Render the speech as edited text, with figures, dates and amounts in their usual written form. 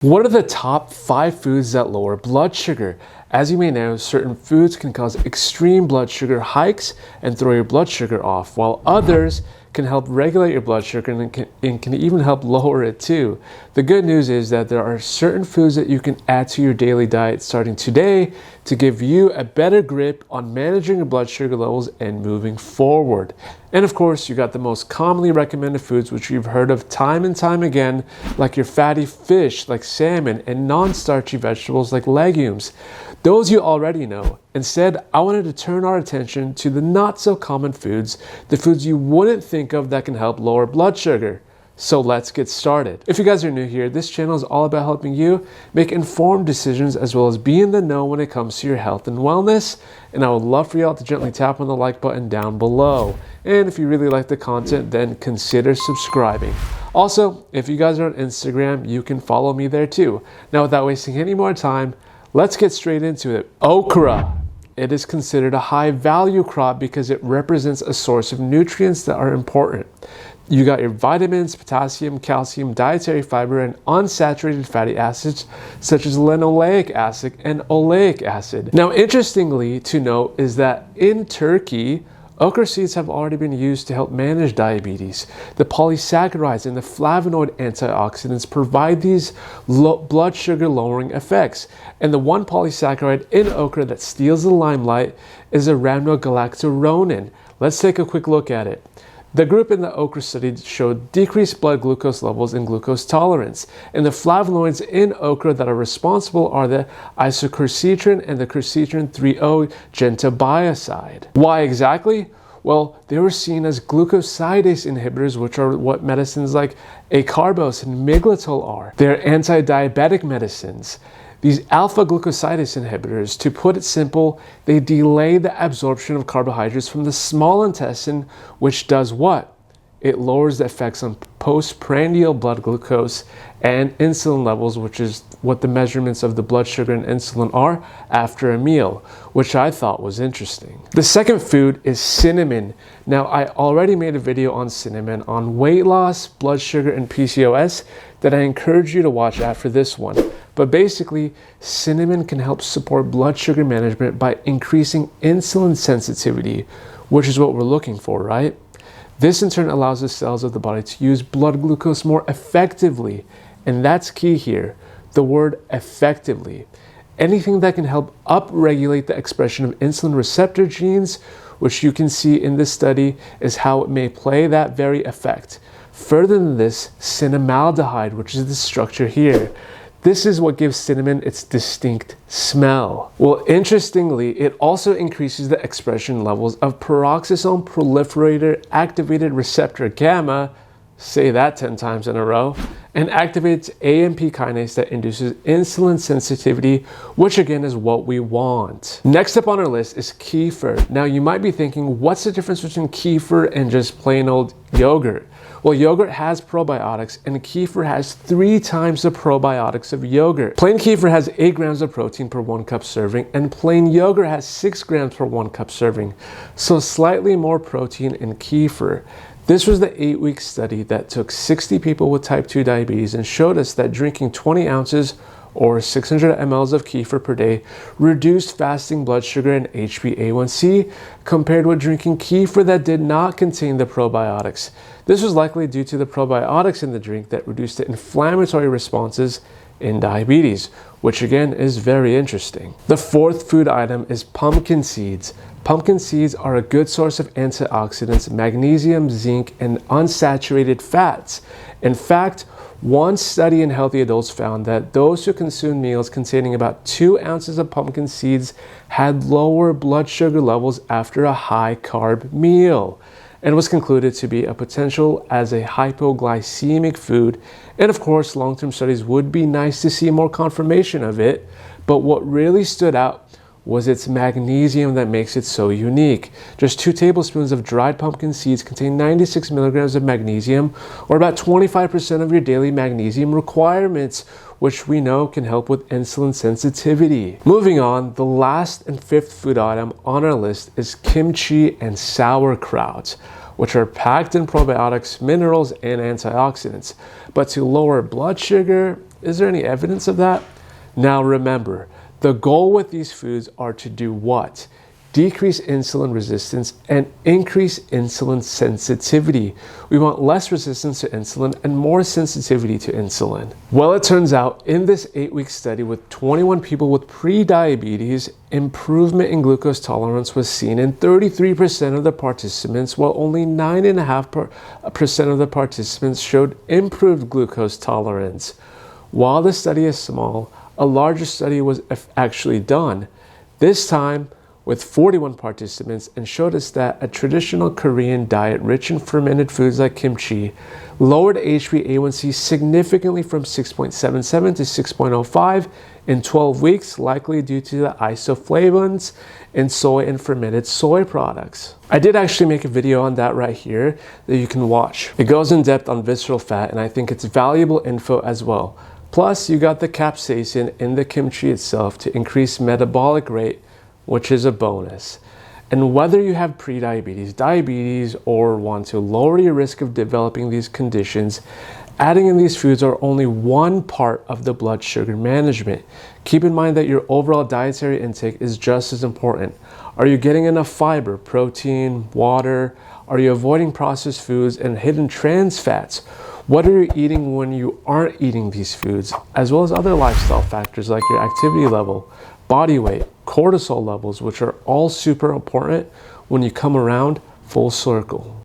What are the top 5 foods that lower blood sugar? As you may know, certain foods can cause extreme blood sugar hikes and throw your blood sugar off, while others can help regulate your blood sugar and can even help lower it too. The good news is that there are certain foods that you can add to your daily diet starting today to give you a better grip on managing your blood sugar levels and moving forward. And of course, you got the most commonly recommended foods, which you've heard of time and time again, like your fatty fish, like salmon, and non-starchy vegetables like legumes. Those you already know. Instead, I wanted to turn our attention to the not so common foods, the foods you wouldn't think of that can help lower blood sugar. So let's get started. If you guys are new here, this channel is all about helping you make informed decisions as well as be in the know when it comes to your health and wellness. And I would love for y'all to gently tap on the like button down below. And if you really like the content, then consider subscribing. Also, if you guys are on Instagram, you can follow me there too. Now, without wasting any more time, let's get straight into it. Okra. It is considered a high value crop because it represents a source of nutrients that are important. You got your vitamins, potassium, calcium, dietary fiber, and unsaturated fatty acids such as linoleic acid and oleic acid. Now, interestingly to note is that in Turkey, okra seeds have already been used to help manage diabetes. The polysaccharides and the flavonoid antioxidants provide these blood sugar lowering effects. And the one polysaccharide in okra that steals the limelight is a rhamnogalacturonin. Let's take a quick look at it. The group in the okra study showed decreased blood glucose levels and glucose tolerance. And the flavonoids in okra that are responsible are the isoquercetrin and the quercetin 3-O gentabioside. Why exactly? Well, they were seen as glucosidase inhibitors, which are what medicines like acarbose and miglatol are. They're anti-diabetic medicines. These alpha-glucosidase inhibitors, to put it simple, they delay the absorption of carbohydrates from the small intestine, which does what? It lowers the effects on postprandial blood glucose and insulin levels, which is what the measurements of the blood sugar and insulin are after a meal, which I thought was interesting. The second food is cinnamon. Now, I already made a video on cinnamon on weight loss, blood sugar, and PCOS that I encourage you to watch after this one. But basically, cinnamon can help support blood sugar management by increasing insulin sensitivity, which is what we're looking for, right? This in turn allows the cells of the body to use blood glucose more effectively. And that's key here, the word effectively. Anything that can help upregulate the expression of insulin receptor genes, which you can see in this study, is how it may play that very effect. Further than this, cinnamaldehyde, which is the structure here. This is what gives cinnamon its distinct smell. Well, interestingly, it also increases the expression levels of peroxisome proliferator activated receptor gamma, say that 10 times in a row, and activates AMP kinase that induces insulin sensitivity, which again is what we want. Next up on our list is kefir. Now, you might be thinking, what's the difference between kefir and just plain old yogurt? Well, yogurt has probiotics, and kefir has 3 times the probiotics of yogurt. Plain kefir has 8 grams of protein per 1 cup serving, and plain yogurt has 6 grams per 1 cup serving. So slightly more protein in kefir. This was the 8-week study that took 60 people with type 2 diabetes and showed us that drinking 20 ounces or 600 mLs of kefir per day reduced fasting blood sugar and HbA1c compared with drinking kefir that did not contain the probiotics. This was likely due to the probiotics in the drink that reduced the inflammatory responses in diabetes, which again is very interesting. The fourth food item is pumpkin seeds. Pumpkin seeds are a good source of antioxidants, magnesium, zinc, and unsaturated fats. In fact, one study in healthy adults found that those who consumed meals containing about 2 ounces of pumpkin seeds had lower blood sugar levels after a high carb meal, and was concluded to be a potential as a hypoglycemic food. And of course, long-term studies would be nice to see more confirmation of it, but what really stood out was its magnesium that makes it so unique. Just 2 tablespoons of dried pumpkin seeds contain 96 milligrams of magnesium, or about 25% of your daily magnesium requirements, which we know can help with insulin sensitivity. Moving on, the last and 5th food item on our list is kimchi and sauerkraut, which are packed in probiotics, minerals, and antioxidants. But to lower blood sugar Is there any evidence of that? Now remember, the goal with these foods are to do what? Decrease insulin resistance and increase insulin sensitivity. We want less resistance to insulin and more sensitivity to insulin. Well, it turns out in this 8-week study with 21 people with pre-diabetes, improvement in glucose tolerance was seen in 33% of the participants, while only 9.5% of the participants showed improved glucose tolerance. While the study is small, a larger study was actually done, this time with 41 participants, and showed us that a traditional Korean diet rich in fermented foods like kimchi lowered HbA1c significantly from 6.77 to 6.05 in 12 weeks, likely due to the isoflavones in soy and fermented soy products. I did actually make a video on that right here that you can watch. It goes in depth on visceral fat, and I think it's valuable info as well. Plus, you got the capsaicin in the kimchi itself to increase metabolic rate, which is a bonus. And whether you have pre-diabetes, diabetes, or want to lower your risk of developing these conditions, adding in these foods are only one part of the blood sugar management. Keep in mind that your overall dietary intake is just as important. Are you getting enough fiber, protein, water? Are you avoiding processed foods and hidden trans fats? What are you eating when you aren't eating these foods? As well as other lifestyle factors like your activity level, body weight, cortisol levels, which are all super important when you come around full circle.